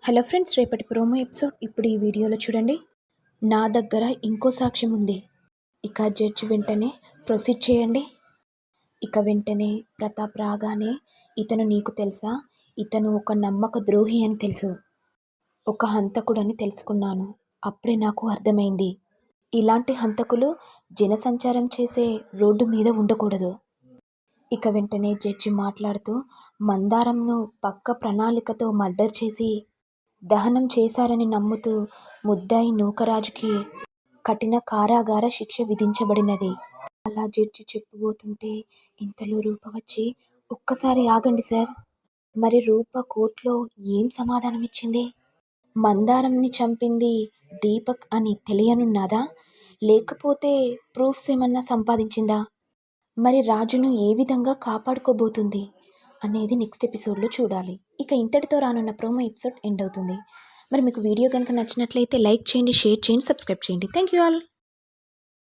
Hello friends, రేపటి promo episode ఇప్పుడు ఈ వీడియోలో చూడండి. నా దగ్గర ఇంకో సాక్ష్యం ఉంది. ఇక జడ్జి వెంటనే ప్రొసీడ్ చేయండి. ఇక వెంటనే ప్రతాప్ రాగానే, ఇతను నీకు తెలుసా? ఇతను ఒక నమ్మక ద్రోహి అని తెలుసు, ఒక హంతకుడని తెలుసుకున్నాను. అప్పుడే నాకు అర్థమైంది, ఇలాంటి హంతకులు జనసంచారం చేసే రోడ్డు మీద ఉండకూడదు. ఇక వెంటనే జడ్జి మాట్లాడుతూ, మందారంను పక్క ప్రణాళికతో మర్డర్ చేసి దహనం చేశారని నమ్ముతూ ముద్దాయి నూకరాజుకి కఠిన కారాగార శిక్ష విధించబడినది. అలా జడ్జి చెప్పబోతుంటే ఇంతలో రూప వచ్చి, ఒక్కసారి ఆగండి సార్. మరి రూప కోర్టులో ఏం సమాధానం ఇచ్చింది? మందారంని చంపింది దీపక్ అని తెలియనున్నదా? లేకపోతే ప్రూఫ్స్ ఏమన్నా సంపాదించిందా? మరి రాజును ఏ విధంగా కాపాడుకోబోతుంది అనేది నెక్స్ట్ ఎపిసోడ్లో చూడాలి. ఇక ఇంతటితో రానున్న ప్రోమో ఎపిసోడ్ ఎండ్ అవుతుంది. మరి మీకు వీడియో కనుక నచ్చినట్లయితే లైక్ చేయండి, షేర్ చేయండి, సబ్స్క్రైబ్ చేయండి. Thank you all.